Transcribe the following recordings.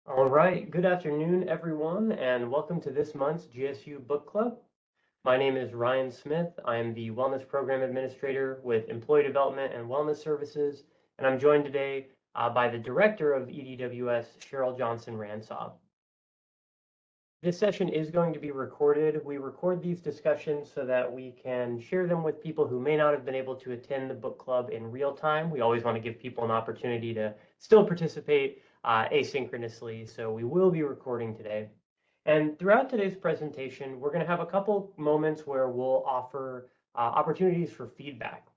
All right, good afternoon, everyone, and welcome to this month's GSU Book Club. My name is Ryan Smith. I am the Wellness Program Administrator with Employee Development and Wellness Services, and I'm joined today by the Director of EDWS, Cheryl Johnson Ransaw. This session is going to be recorded. We record these discussions so that we can share them with people who may not have been able to attend the book club in real time. We always want to give people an opportunity to still participate asynchronously, so we will be recording today. And throughout today's presentation, we're going to have a couple moments where we'll offer opportunities for feedback.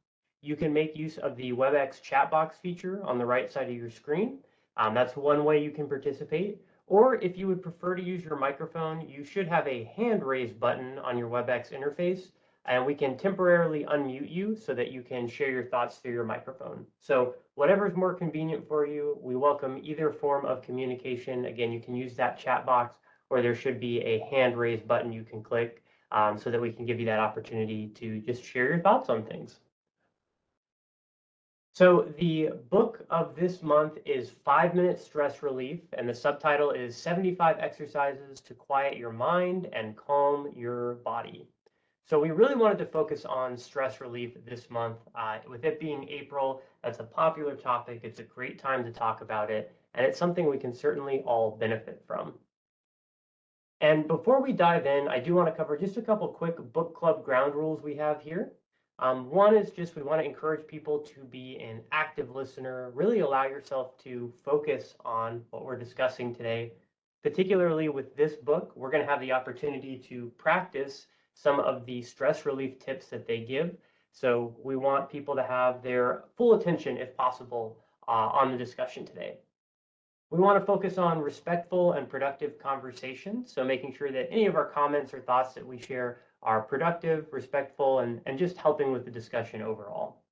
You can make use of the WebEx chat box feature on the right side of your screen. That's one way you can participate. Or if you would prefer to use your microphone, you should have a hand raise button on your WebEx interface, and we can temporarily unmute you so that you can share your thoughts through your microphone. So whatever is more convenient for you, we welcome either form of communication. Again, you can use that chat box, or there should be a hand raise button you can click so that we can give you that opportunity to just share your thoughts on things. So the book of this month is 5-Minute Stress Relief, and the subtitle is 75 Exercises to Quiet Your Mind and Calm Your Body. So we really wanted to focus on stress relief this month. With it being April, that's a popular topic. It's a great time to talk about it, and it's something we can certainly all benefit from. And before we dive in, I do want to cover just a couple quick book club ground rules we have here. One is just we want to encourage people to be an active listener, really allow yourself to focus on what we're discussing today. Particularly with this book, we're going to have the opportunity to practice some of the stress relief tips that they give. So we want people to have their full attention, if possible, on the discussion today. We want to focus on respectful and productive conversation. So making sure that any of our comments or thoughts that we share are productive, respectful, and just helping with the discussion overall.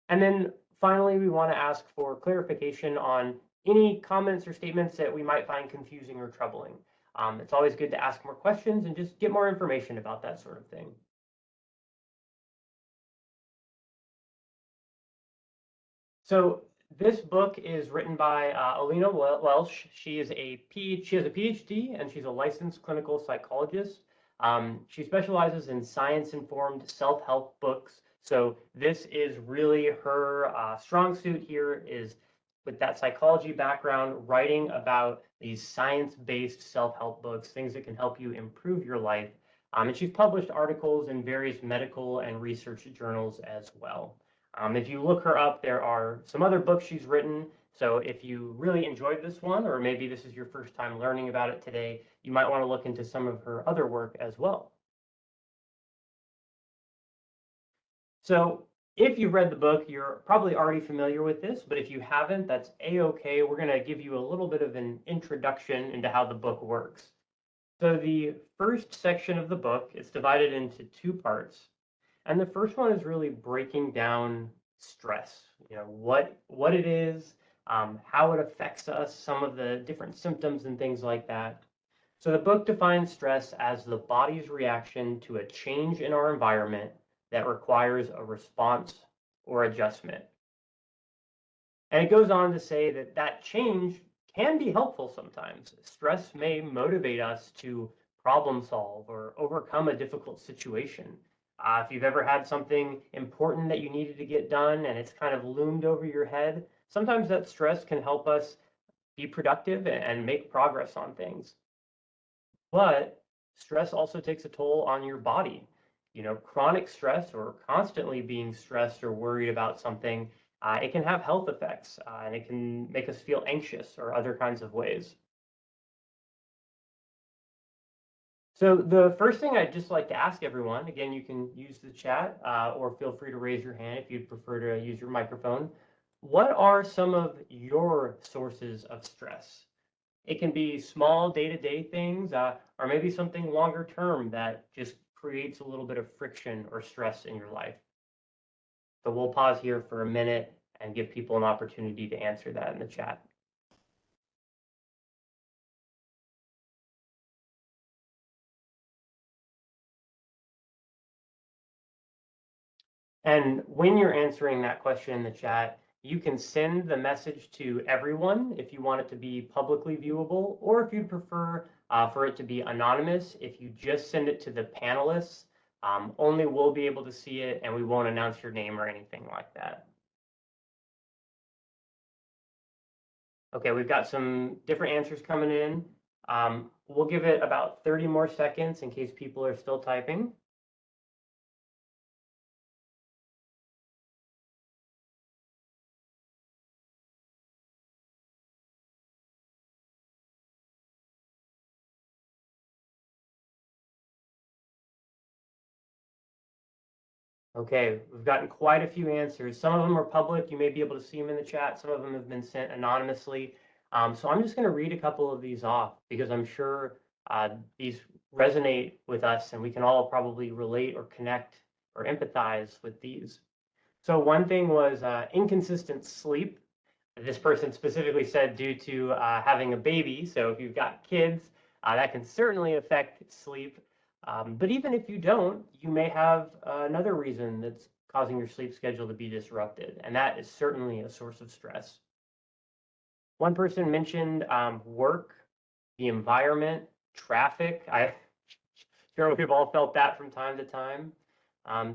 And then finally, we want to ask for clarification on any comments or statements that we might find confusing or troubling. It's always good to ask more questions and just get more information about that sort of thing. So this book is written by Alina Welsh. She has a PhD and she's a licensed clinical psychologist. She specializes in science-informed self-help books. So this is really her strong suit here is with that psychology background, writing about these science-based self-help books, things that can help you improve your life. And she's published articles in various medical and research journals as well. If you look her up, there are some other books she's written. So if you really enjoyed this one, or maybe this is your first time learning about it today, you might want to look into some of her other work as well. So if you've read the book, you're probably already familiar with this, but if you haven't, that's a-okay. We're going to give you a little bit of an introduction into how the book works. So the first section of the book is divided into two parts. And the first one is really breaking down stress, what it is, how it affects us, some of the different symptoms and things like that. So the book defines stress as the body's reaction to a change in our environment that requires a response or adjustment. And it goes on to say that that change can be helpful sometimes. Stress may motivate us to problem solve or overcome a difficult situation. If you've ever had something important that you needed to get done and it's kind of loomed over your head, sometimes that stress can help us be productive and make progress on things. But stress also takes a toll on your body. Chronic stress or constantly being stressed or worried about something, it can have health effects and it can make us feel anxious or other kinds of ways. So the first thing I'd just like to ask everyone, again, you can use the chat or feel free to raise your hand if you'd prefer to use your microphone. What are some of your sources of stress? It can be small day-to-day things, or maybe something longer term that just creates a little bit of friction or stress in your life. So we'll pause here for a minute and give people an opportunity to answer that in the chat. And when you're answering that question in the chat, You can send the message to everyone if you want it to be publicly viewable, or if you'd prefer for it to be anonymous, if you just send it to the panelists, only we'll be able to see it and we won't announce your name or anything like that. Okay, we've got some different answers coming in. We'll give it about 30 more seconds in case people are still typing. Okay, we've gotten quite a few answers. Some of them are public. You may be able to see them in the chat. Some of them have been sent anonymously. So I'm just going to read a couple of these off because I'm sure these resonate with us and we can all probably relate or connect or empathize with these. So one thing was inconsistent sleep. This person specifically said due to having a baby. So if you've got kids, that can certainly affect sleep. But even if you don't, you may have another reason that's causing your sleep schedule to be disrupted, and that is certainly a source of stress. One person mentioned work, the environment, traffic. I'm sure we've all felt that from time to time.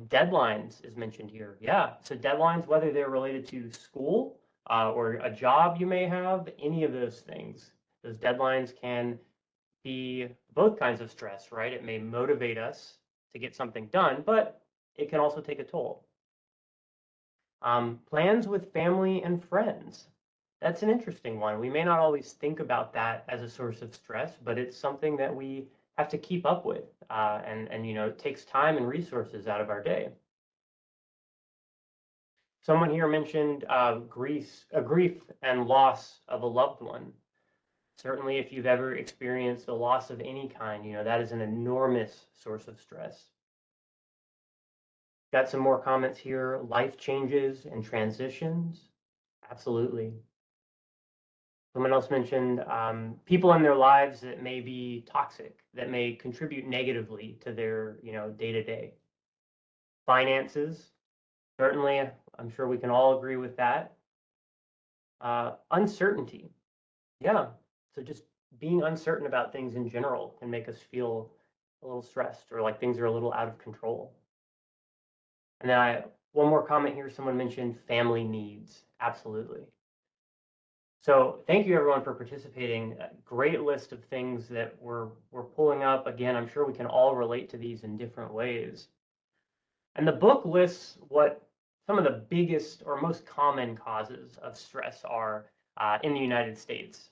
Deadlines is mentioned here. Yeah, so deadlines, whether they're related to school or a job you may have, any of those things. Those deadlines can be both kinds of stress, right? It may motivate us to get something done, but it can also take a toll. Plans with family and friends. That's an interesting one. We may not always think about that as a source of stress, but it's something that we have to keep up with, and you know, it takes time and resources out of our day. Someone here mentioned grief and loss of a loved one. Certainly, if you've ever experienced a loss of any kind, you know, that is an enormous source of stress. Got some more comments here. Life changes and transitions. Absolutely. Someone else mentioned people in their lives that may be toxic, that may contribute negatively to their, you know, day-to-day. Finances, certainly, I'm sure we can all agree with that. Uncertainty. Yeah, so just being uncertain about things in general can make us feel a little stressed or like things are a little out of control. And then one more comment here, someone mentioned family needs. Absolutely. So thank you everyone for participating. A great list of things that we're pulling up. Again, I'm sure we can all relate to these in different ways. And the book lists what some of the biggest or most common causes of stress are in the United States.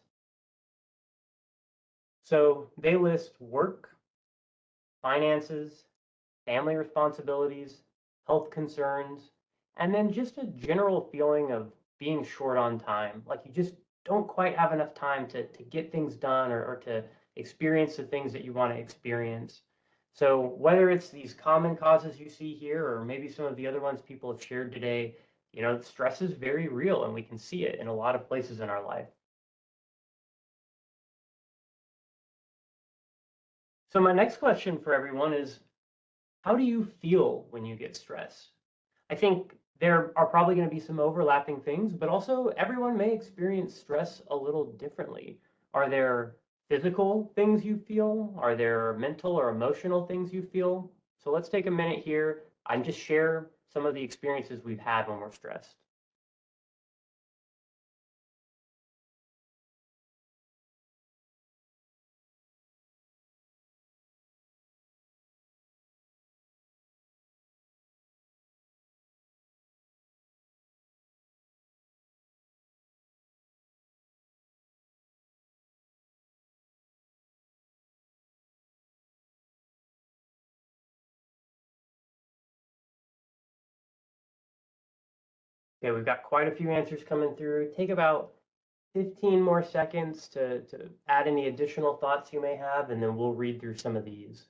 So they list work, finances, family responsibilities, health concerns, and then just a general feeling of being short on time. Like you just don't quite have enough time to get things done or to experience the things that you want to experience. So whether it's these common causes you see here or maybe some of the other ones people have shared today, you know, stress is very real and we can see it in a lot of places in our life. So my next question for everyone is, how do you feel when you get stressed? I think there are probably going to be some overlapping things, but also everyone may experience stress a little differently. Are there physical things you feel? Are there mental or emotional things you feel? So let's take a minute here and just share some of the experiences we've had when we're stressed. Okay, we've got quite a few answers coming through. Take about 15 more seconds to add any additional thoughts you may have, and then we'll read through some of these.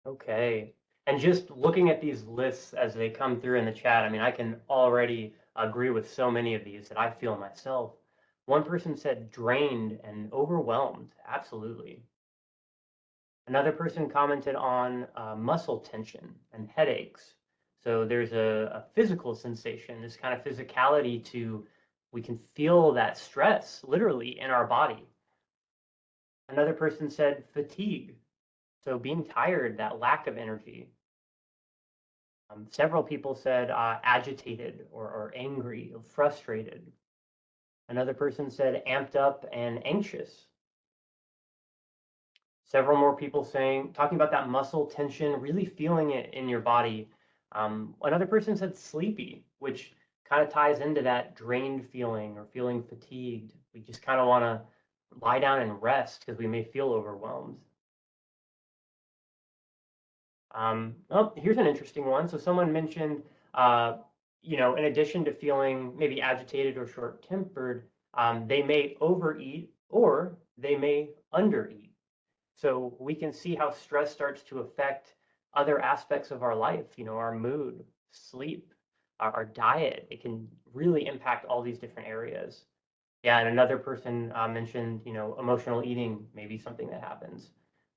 Okay. And just looking at these lists as they come through in the chat, I mean, I can already agree with so many of these that I feel myself. One person said drained and overwhelmed. Absolutely. Another person commented on muscle tension and headaches. So there's a physical sensation, this kind of physicality to, we can feel that stress literally in our body. Another person said fatigue. So being tired, that lack of energy. Several people said agitated or angry or frustrated. Another person said amped up and anxious. Several more people talking about that muscle tension, really feeling it in your body. Another person said sleepy, which kind of ties into that drained feeling or feeling fatigued. We just kind of want to lie down and rest because we may feel overwhelmed. Oh, here's an interesting one. So someone mentioned, in addition to feeling maybe agitated or short-tempered, they may overeat or they may undereat. So we can see how stress starts to affect other aspects of our life, our mood, sleep, our diet. It can really impact all these different areas. Yeah, and another person mentioned, emotional eating, maybe something that happens.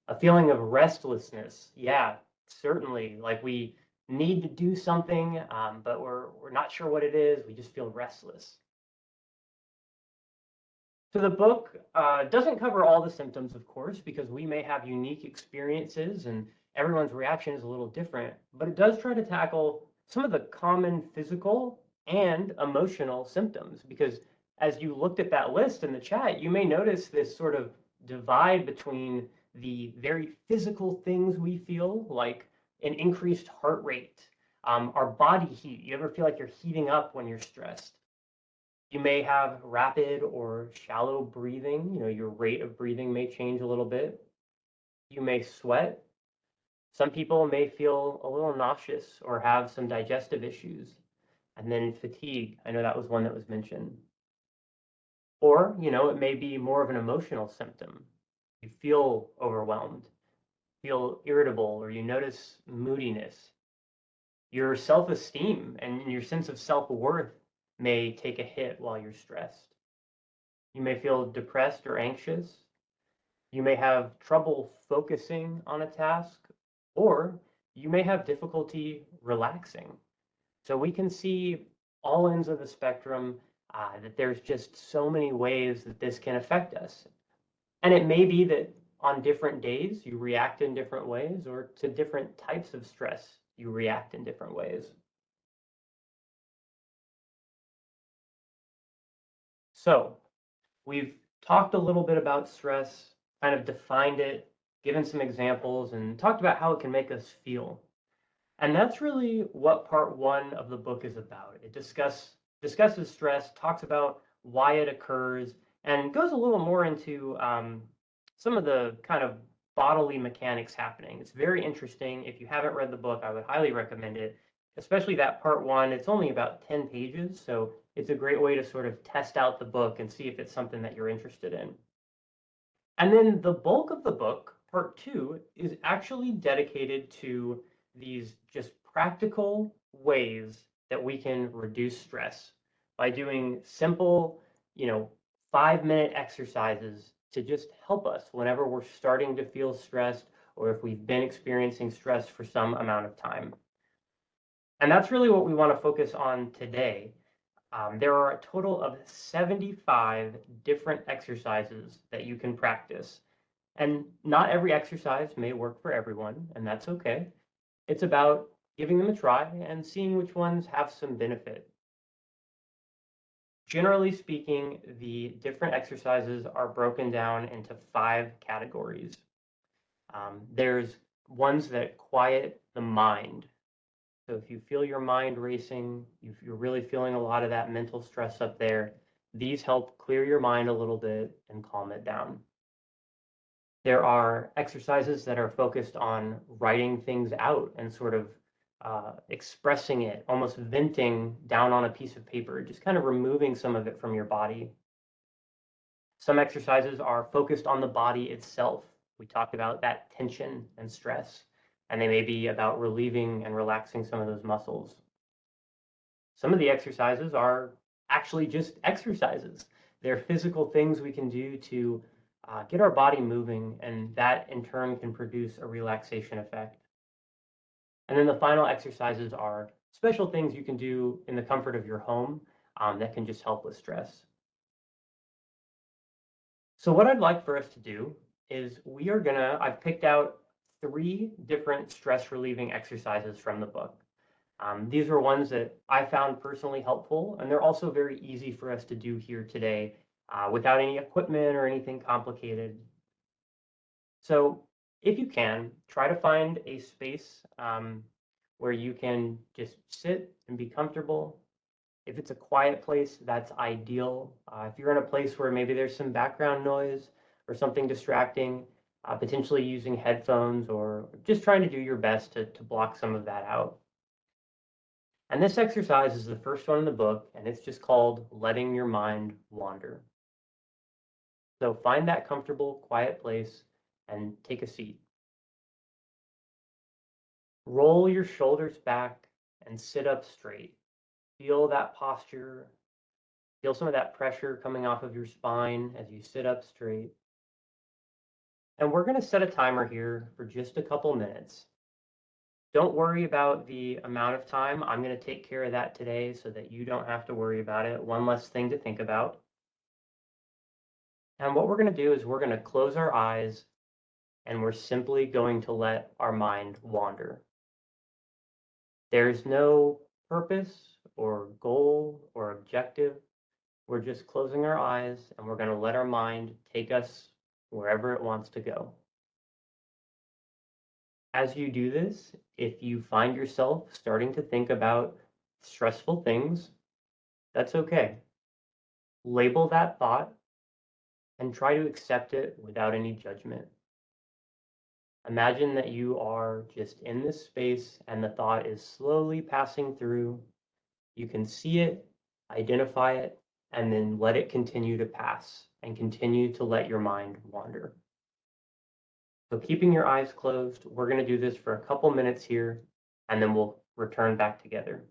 A feeling of restlessness. Yeah, certainly. Like we need to do something, but we're not sure what it is. We just feel restless. So the book doesn't cover all the symptoms, of course, because we may have unique experiences and everyone's reaction is a little different, but it does try to tackle some of the common physical and emotional symptoms. Because as you looked at that list in the chat, you may notice this sort of divide between the very physical things we feel, like an increased heart rate, our body heat. You ever feel like you're heating up when you're stressed? You may have rapid or shallow breathing. Your rate of breathing may change a little bit. You may sweat. Some people may feel a little nauseous or have some digestive issues. And then fatigue. I know that was one that was mentioned. Or, it may be more of an emotional symptom. You feel overwhelmed, feel irritable, or you notice moodiness. Your self-esteem and your sense of self-worth may take a hit while you're stressed. You may feel depressed or anxious. You may have trouble focusing on a task, or you may have difficulty relaxing. So we can see all ends of the spectrum, that there's just so many ways that this can affect us. And it may be that on different days you react in different ways, or to different types of stress you react in different ways. So we've talked a little bit about stress, kind of defined it, given some examples, and talked about how it can make us feel. And that's really what part one of the book is about. It discusses stress, talks about why it occurs, and goes a little more into some of the kind of bodily mechanics happening. It's very interesting. If you haven't read the book, I would highly recommend it, especially that part one. It's only about 10 pages, so it's a great way to sort of test out the book and see if it's something that you're interested in. And then the bulk of the book, part two, is actually dedicated to these just practical ways that we can reduce stress by doing simple, 5-minute exercises to just help us whenever we're starting to feel stressed or if we've been experiencing stress for some amount of time. And that's really what we want to focus on today. There are a total of 75 different exercises that you can practice. And not every exercise may work for everyone, and that's okay. It's about giving them a try and seeing which ones have some benefit. Generally speaking, the different exercises are broken down into 5 categories. There's ones that quiet the mind. So if you feel your mind racing, if you're really feeling a lot of that mental stress up there, these help clear your mind a little bit and calm it down. There are exercises that are focused on writing things out and sort of expressing it, almost venting down on a piece of paper, just kind of removing some of it from your body. Some exercises are focused on the body itself. We talked about that tension and stress, and they may be about relieving and relaxing some of those muscles. Some of the exercises are actually just exercises. They're physical things we can do to get our body moving, and that in turn can produce a relaxation effect. And then the final exercises are special things you can do in the comfort of your home that can just help with stress. So what I'd like for us to do is I've picked out 3 different stress relieving exercises from the book. These are ones that I found personally helpful, and they're also very easy for us to do here today without any equipment or anything complicated. So if you can, try to find a space where you can just sit and be comfortable. If it's a quiet place, that's ideal. If you're in a place where maybe there's some background noise or something distracting, potentially using headphones or just trying to do your best to block some of that out. And this exercise is the first one in the book, and it's just called letting your mind wander. So find that comfortable, quiet place and take a seat. Roll your shoulders back and sit up straight. Feel that posture. Feel some of that pressure coming off of your spine as you sit up straight. And we're going to set a timer here for just a couple minutes. Don't worry about the amount of time. I'm going to take care of that today so that you don't have to worry about it. One less thing to think about. And what we're going to do is we're going to close our eyes and we're simply going to let our mind wander. There's no purpose or goal or objective. We're just closing our eyes and we're going to let our mind take us wherever it wants to go. As you do this, if you find yourself starting to think about stressful things, that's okay. Label that thought and try to accept it without any judgment. Imagine that you are just in this space and the thought is slowly passing through. You can see it, identify it, and then let it continue to pass and continue to let your mind wander. So keeping your eyes closed, we're going to do this for a couple minutes here, and then we'll return back together.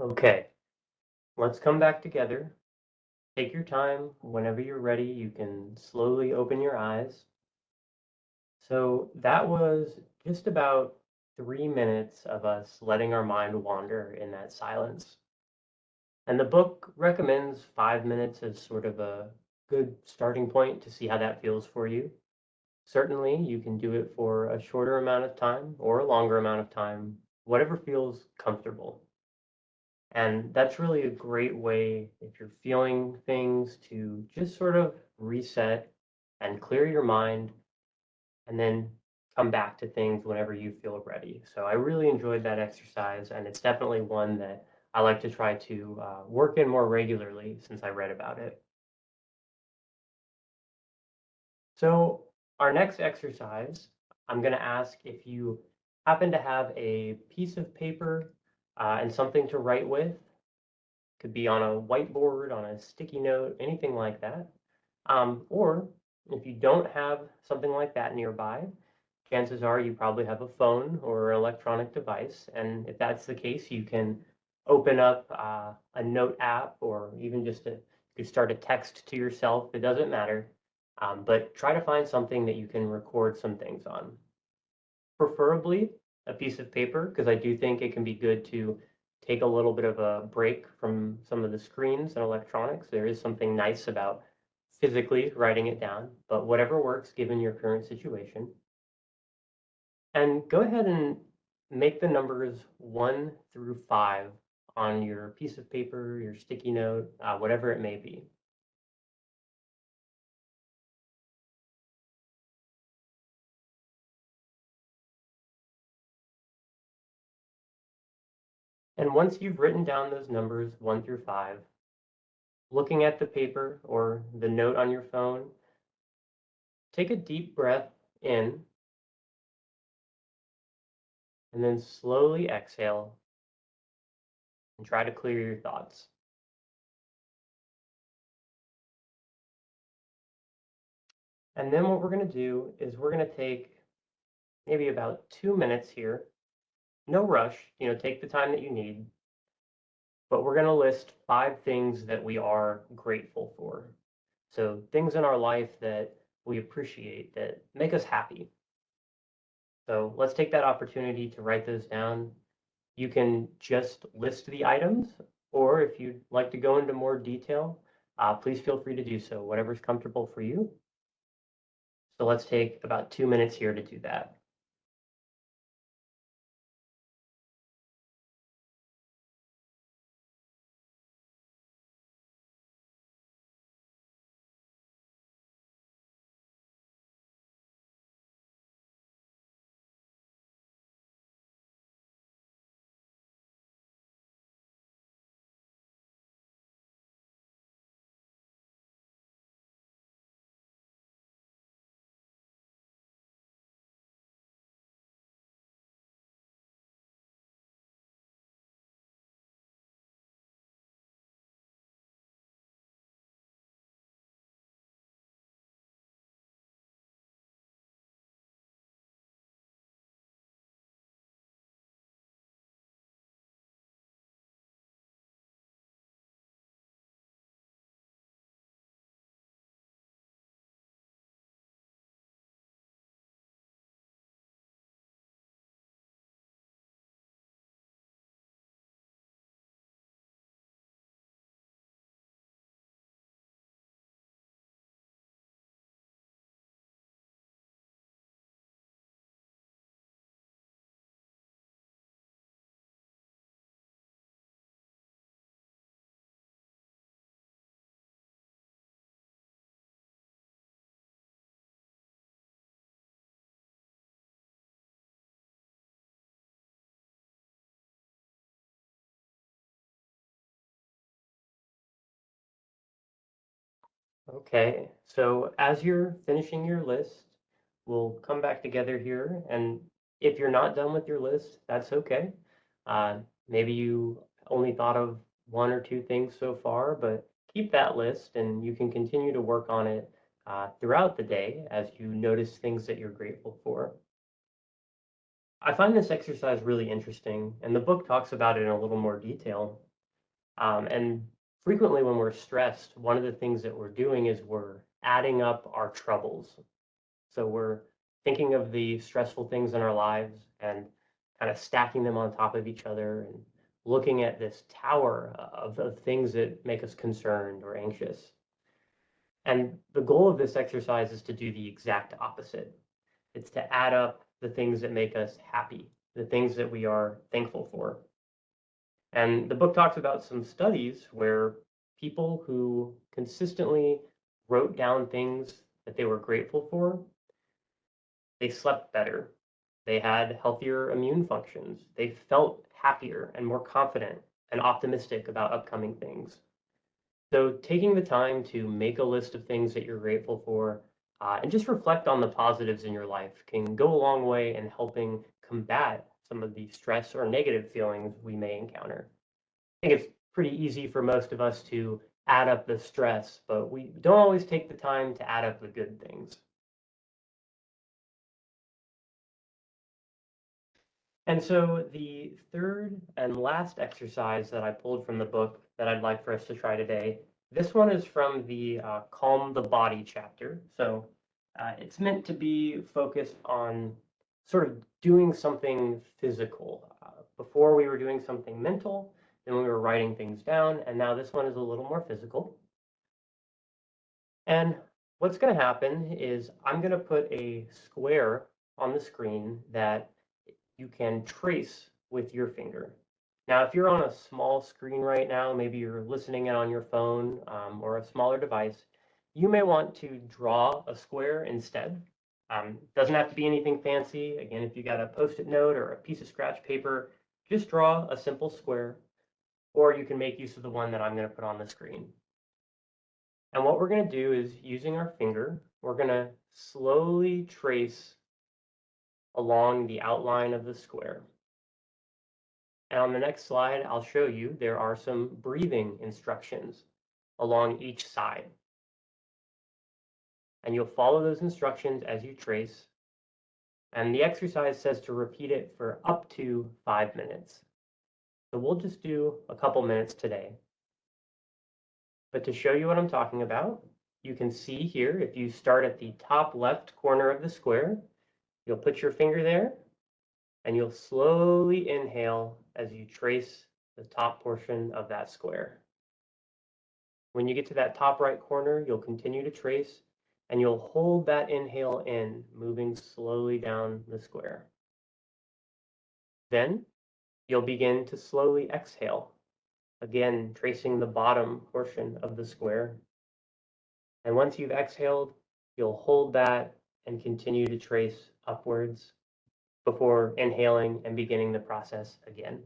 Okay, let's come back together. Take your time. Whenever you're ready, you can slowly open your eyes. So that was just about 3 minutes of us letting our mind wander in that silence. And the book recommends 5 minutes as sort of a good starting point to see how that feels for you. Certainly, you can do it for a shorter amount of time or a longer amount of time, whatever feels comfortable. And that's really a great way, if you're feeling things, to just sort of reset and clear your mind and then come back to things whenever you feel ready. So I really enjoyed that exercise, and it's definitely one that I like to try to work in more regularly since I read about it. So, our next exercise, I'm going to ask if you happen to have a piece of paper and something to write with. Could be on a whiteboard, on a sticky note, anything like that. Or if you don't have something like that nearby, chances are you probably have a phone or electronic device. And if that's the case, you can open up a note app or even just you could start a text to yourself. It doesn't matter. But try to find something that you can record some things on. Preferably a piece of paper, because I do think it can be good to take a little bit of a break from some of the screens and electronics. There is something nice about physically writing it down, but whatever works given your current situation. And go ahead and make the numbers 1 through 5 on your piece of paper, your sticky note, whatever it may be. And once you've written down those numbers 1 through 5, looking at the paper or the note on your phone, take a deep breath in and then slowly exhale and try to clear your thoughts. And then what we're going to do is we're going to take maybe about 2 minutes here. No rush, take the time that you need, but we're going to list 5 things that we are grateful for. So things in our life that we appreciate that make us happy. So let's take that opportunity to write those down. You can just list the items, or if you'd like to go into more detail, please feel free to do so, whatever's comfortable for you. So let's take about 2 minutes here to do that. Okay, so as you're finishing your list, we'll come back together here. And if you're not done with your list, that's okay. Maybe you only thought of 1 or 2 things so far, but keep that list and you can continue to work on it throughout the day as you notice things that you're grateful for. I find this exercise really interesting, and the book talks about it in a little more detail. And frequently, when we're stressed, one of the things that we're doing is we're adding up our troubles. So we're thinking of the stressful things in our lives and kind of stacking them on top of each other and looking at this tower of things that make us concerned or anxious. And the goal of this exercise is to do the exact opposite. It's to add up the things that make us happy, the things that we are thankful for. And the book talks about some studies where people who consistently wrote down things that they were grateful for, they slept better. They had healthier immune functions. They felt happier and more confident and optimistic about upcoming things. So, taking the time to make a list of things that you're grateful for and just reflect on the positives in your life can go a long way in helping combat some of the stress or negative feelings we may encounter. I think it's pretty easy for most of us to add up the stress, but we don't always take the time to add up the good things. And so the third and last exercise that I pulled from the book that I'd like for us to try today, this one is from the Calm the Body chapter. So it's meant to be focused on sort of doing something physical. Before we were doing something mental, then we were writing things down, and now this one is a little more physical. And what's going to happen is I'm going to put a square on the screen that you can trace with your finger. Now, if you're on a small screen right now, maybe you're listening in on your phone or a smaller device, you may want to draw a square instead. Doesn't have to be anything fancy. Again, if you got a Post-it note or a piece of scratch paper, just draw a simple square, or you can make use of the one that I'm going to put on the screen. And what we're going to do is using our finger, we're going to slowly trace along the outline of the square. And on the next slide, I'll show you there are some breathing instructions along each side. And you'll follow those instructions as you trace. And the exercise says to repeat it for up to 5 minutes. So we'll just do a couple minutes today. But to show you what I'm talking about, you can see here, if you start at the top left corner of the square, you'll put your finger there and you'll slowly inhale as you trace the top portion of that square. When you get to that top right corner, you'll continue to trace and you'll hold that inhale in, moving slowly down the square. Then you'll begin to slowly exhale, again tracing the bottom portion of the square. And once you've exhaled, you'll hold that and continue to trace upwards before inhaling and beginning the process again.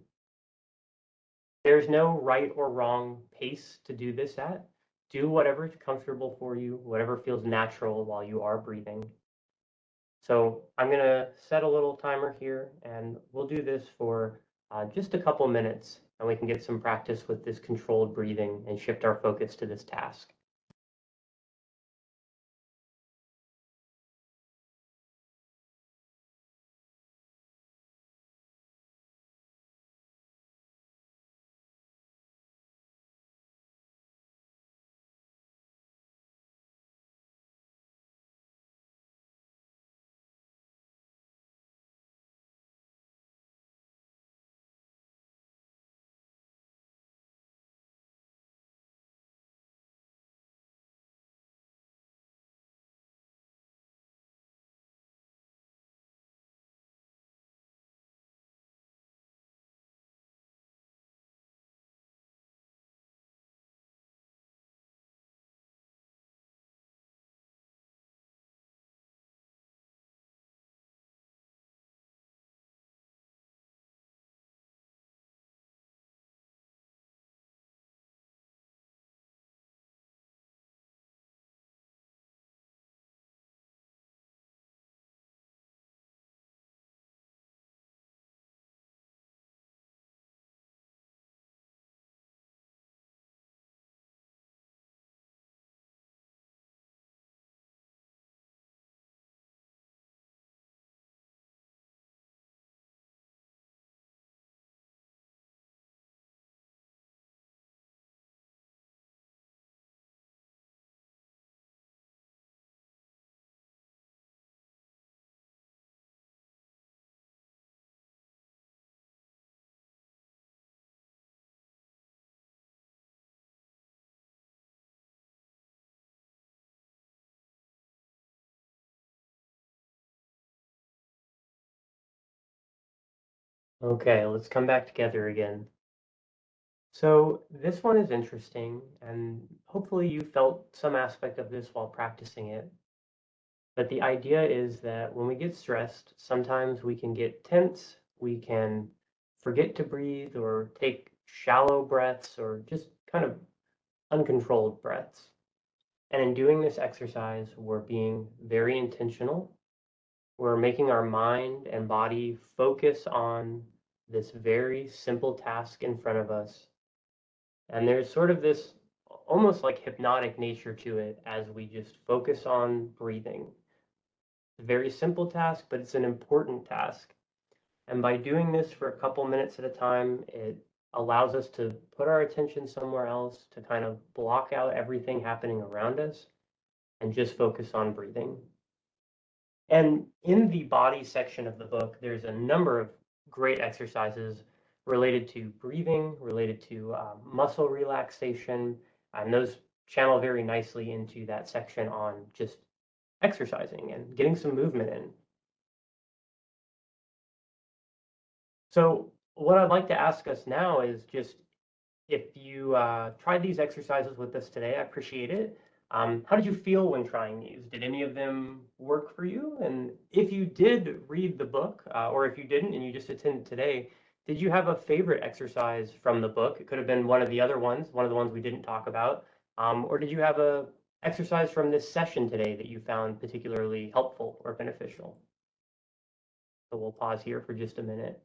There's no right or wrong pace to do this at. Do whatever is comfortable for you, whatever feels natural while you are breathing. So I'm going to set a little timer here, and we'll do this for just a couple minutes, and we can get some practice with this controlled breathing and shift our focus to this task. Okay, let's come back together again. So this one is interesting, and hopefully you felt some aspect of this while practicing it. But the idea is that when we get stressed, sometimes we can get tense, we can forget to breathe or take shallow breaths or just kind of uncontrolled breaths. And in doing this exercise, we're being very intentional. We're making our mind and body focus on this very simple task in front of us. And there's sort of this almost like hypnotic nature to it as we just focus on breathing. It's a very simple task, but it's an important task. And by doing this for a couple minutes at a time, it allows us to put our attention somewhere else, to kind of block out everything happening around us and just focus on breathing. And in the body section of the book, there's a number of great exercises related to breathing, related to muscle relaxation, and those channel very nicely into that section on just exercising and getting some movement in. So, what I'd like to ask us now is just if you tried these exercises with us today, I appreciate it. How did you feel when trying these? Did any of them work for you? And if you did read the book, or if you didn't and you just attended today, did you have a favorite exercise from the book? It could have been one of the other ones, one of the ones we didn't talk about. Or did you have a exercise from this session today that you found particularly helpful or beneficial? So we'll pause here for just a minute.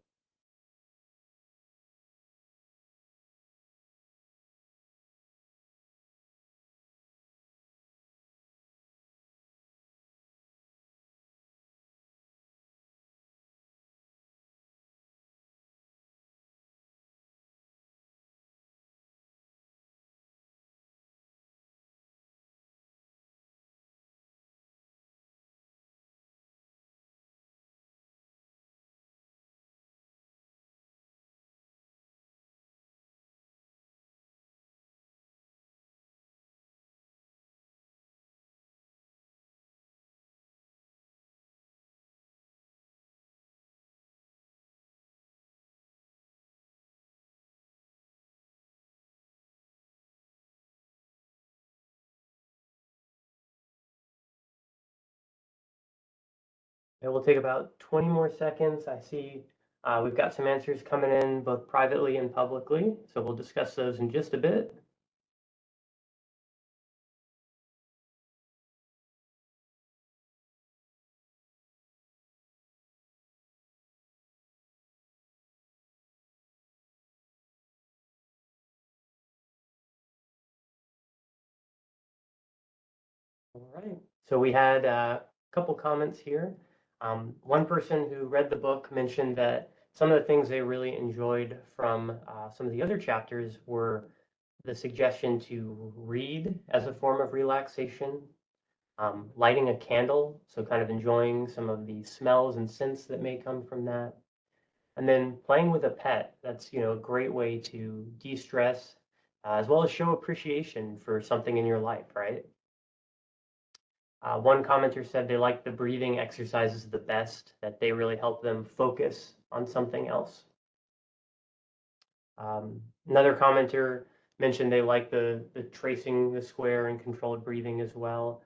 It will take about 20 more seconds. I see we've got some answers coming in both privately and publicly, so we'll discuss those in just a bit. All right. So we had a couple comments here. One person who read the book mentioned that some of the things they really enjoyed from some of the other chapters were the suggestion to read as a form of relaxation, lighting a candle, so kind of enjoying some of the smells and scents that may come from that. And then playing with a pet, that's, a great way to de-stress, as well as show appreciation for something in your life, right? One commenter said they like the breathing exercises the best, that they really help them focus on something else. Another commenter mentioned they like the tracing the square and controlled breathing as well.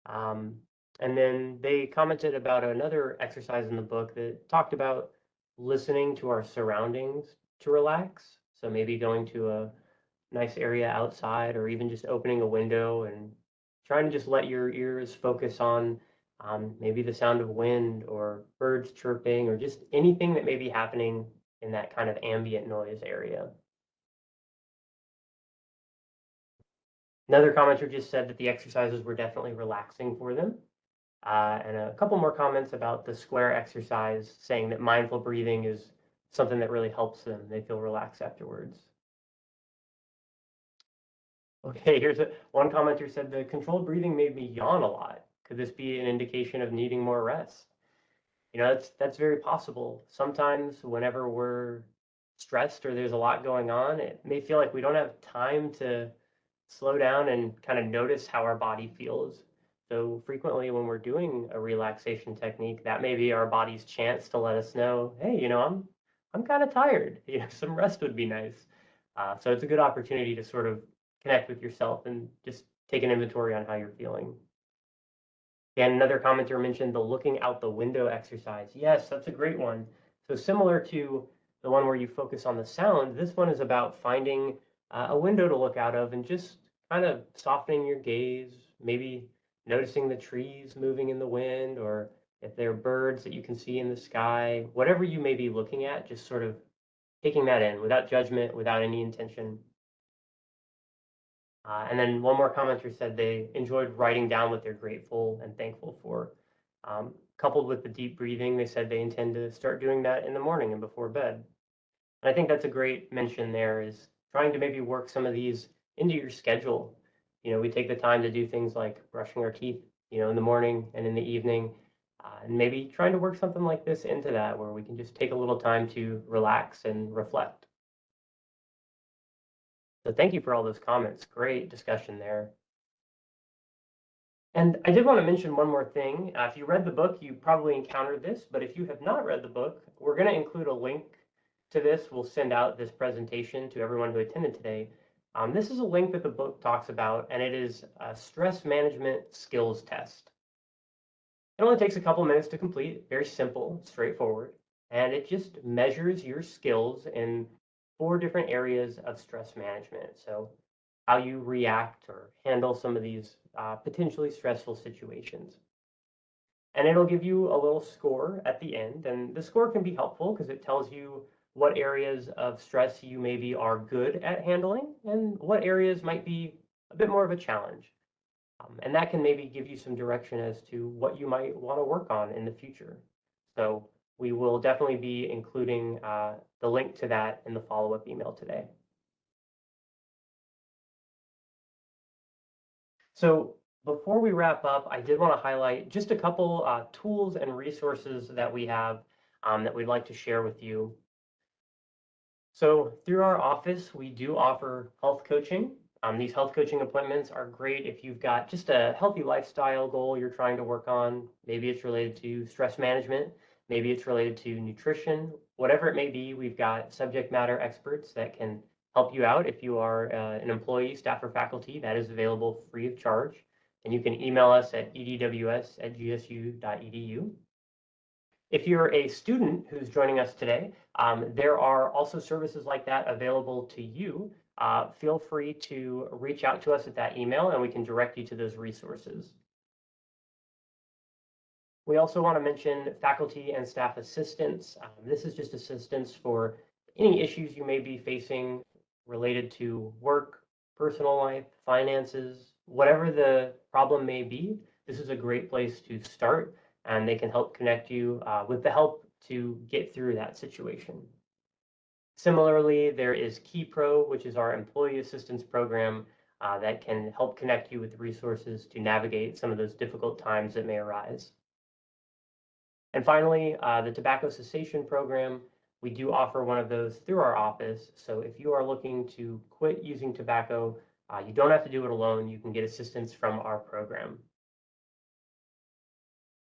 Um, and then they commented about another exercise in the book that talked about listening to our surroundings to relax. So maybe going to a nice area outside or even just opening a window and trying to just let your ears focus on maybe the sound of wind or birds chirping or just anything that may be happening in that kind of ambient noise area. Another commenter just said that the exercises were definitely relaxing for them. And a couple more comments about the square exercise, saying that mindful breathing is something that really helps them. They feel relaxed afterwards. Okay, one commenter said the controlled breathing made me yawn a lot. Could this be an indication of needing more rest? That's very possible. Sometimes whenever we're stressed or there's a lot going on, it may feel like we don't have time to slow down and kind of notice how our body feels. So frequently when we're doing a relaxation technique, that may be our body's chance to let us know, hey, I'm kind of tired. Some rest would be nice. So it's a good opportunity to sort of connect with yourself and just take an inventory on how you're feeling. And another commenter mentioned the looking out the window exercise. Yes, that's a great one. So similar to the one where you focus on the sound, this one is about finding a window to look out of and just kind of softening your gaze, maybe noticing the trees moving in the wind, or if there are birds that you can see in the sky, whatever you may be looking at, just sort of taking that in without judgment, without any intention. And then one more commenter said they enjoyed writing down what they're grateful and thankful for. Coupled with the deep breathing, they said they intend to start doing that in the morning and before bed. And I think that's a great mention there is trying to maybe work some of these into your schedule. We take the time to do things like brushing our teeth, in the morning and in the evening, and maybe trying to work something like this into that where we can just take a little time to relax and reflect. So thank you for all those comments. Great discussion there. And I did want to mention one more thing. If you read the book, you probably encountered this, but if you have not read the book, we're going to include a link to this. We'll send out this presentation to everyone who attended today. This is a link that the book talks about, and it is a stress management skills test. It only takes a couple minutes to complete, very simple, straightforward, and it just measures your skills in 4 different areas of stress management. So how you react or handle some of these potentially stressful situations. And it'll give you a little score at the end. And the score can be helpful because it tells you what areas of stress you maybe are good at handling and what areas might be a bit more of a challenge. And that can maybe give you some direction as to what you might want to work on in the future. So we will definitely be including the link to that in the follow-up email today. So before we wrap up, I did want to highlight just a couple tools and resources that we have that we'd like to share with you. So through our office, we do offer health coaching. These health coaching appointments are great if you've got just a healthy lifestyle goal you're trying to work on. Maybe it's related to stress management. Maybe it's related to nutrition. Whatever it may be, we've got subject matter experts that can help you out. If you are an employee, staff, or faculty, that is available free of charge. And you can email us at edws@gsu.edu. If you're a student who's joining us today, there are also services like that available to you. Feel free to reach out to us at that email and we can direct you to those resources. We also want to mention faculty and staff assistance. This is just assistance for any issues you may be facing related to work, personal life, finances, whatever the problem may be. This is a great place to start, and they can help connect you with the help to get through that situation. Similarly, there is KeyPro, which is our employee assistance program that can help connect you with resources to navigate some of those difficult times that may arise. And finally, the tobacco cessation program, we do offer one of those through our office. So if you are looking to quit using tobacco, you don't have to do it alone. You can get assistance from our program.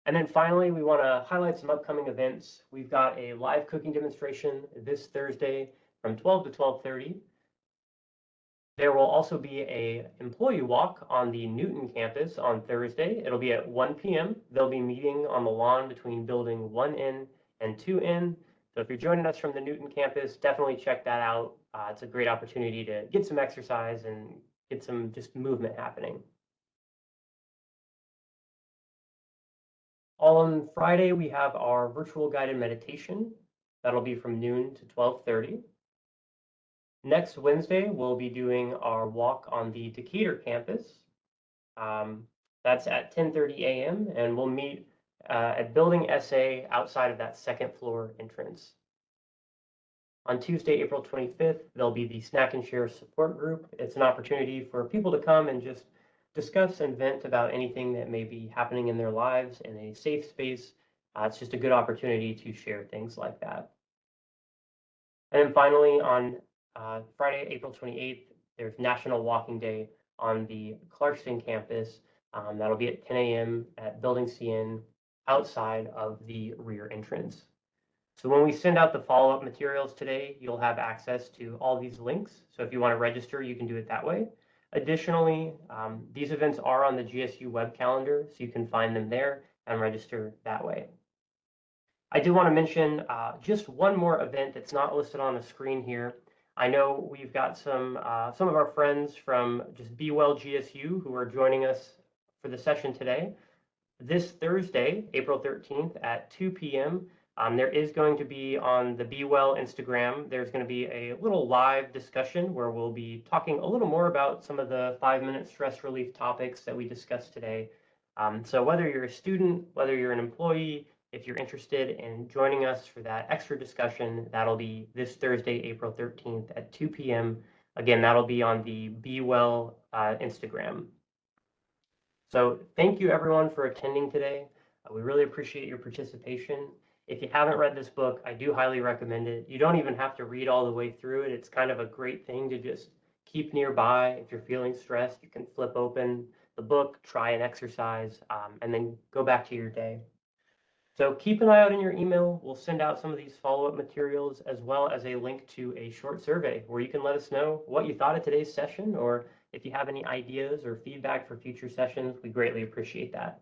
And then finally, we want to highlight some upcoming events. We've got a live cooking demonstration this Thursday from 12 to 12:30. There will also be a employee walk on the Newton campus on Thursday. It'll be at 1 p.m. They'll be meeting on the lawn between building 1N and 2N. So if you're joining us from the Newton campus, definitely check that out. It's a great opportunity to get some exercise and get some just movement happening. On Friday, we have our virtual guided meditation. That'll be from noon to 12:30. Next Wednesday, we'll be doing our walk on the Decatur campus. That's at 10:30 a.m. and we'll meet at Building SA outside of that second floor entrance. On Tuesday, April 25th, there'll be the Snack and Share support group. It's an opportunity for people to come and just discuss and vent about anything that may be happening in their lives in a safe space. It's just a good opportunity to share things like that. And then finally, on Friday, April 28th, there's National Walking Day on the Clarkston campus. That'll be at 10 a.m. at Building CN outside of the rear entrance. So when we send out the follow-up materials today, you'll have access to all these links. So if you want to register, you can do it that way. Additionally, these events are on the GSU web calendar, so you can find them there and register that way. I do want to mention just one more event that's not listed on the screen here. I know we've got some of our friends from just Be Well GSU who are joining us for the session today. This Thursday, April 13th at 2 p.m., there is going to be on the Be Well Instagram, there's going to be a little live discussion where we'll be talking a little more about some of the 5-minute stress relief topics that we discussed today. So whether you're a student, whether you're an employee, if you're interested in joining us for that extra discussion, that'll be this Thursday, April 13th at 2 p.m. Again, that'll be on the Be Well Instagram. So thank you everyone for attending today. We really appreciate your participation. If you haven't read this book, I do highly recommend it. You don't even have to read all the way through it. It's kind of a great thing to just keep nearby. If you're feeling stressed, you can flip open the book, try an exercise, and then go back to your day. So keep an eye out in your email. We'll send out some of these follow-up materials as well as a link to a short survey where you can let us know what you thought of today's session, or if you have any ideas or feedback for future sessions, we greatly appreciate that.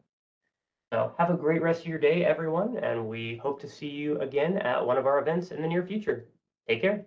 So have a great rest of your day, everyone, and we hope to see you again at one of our events in the near future. Take care.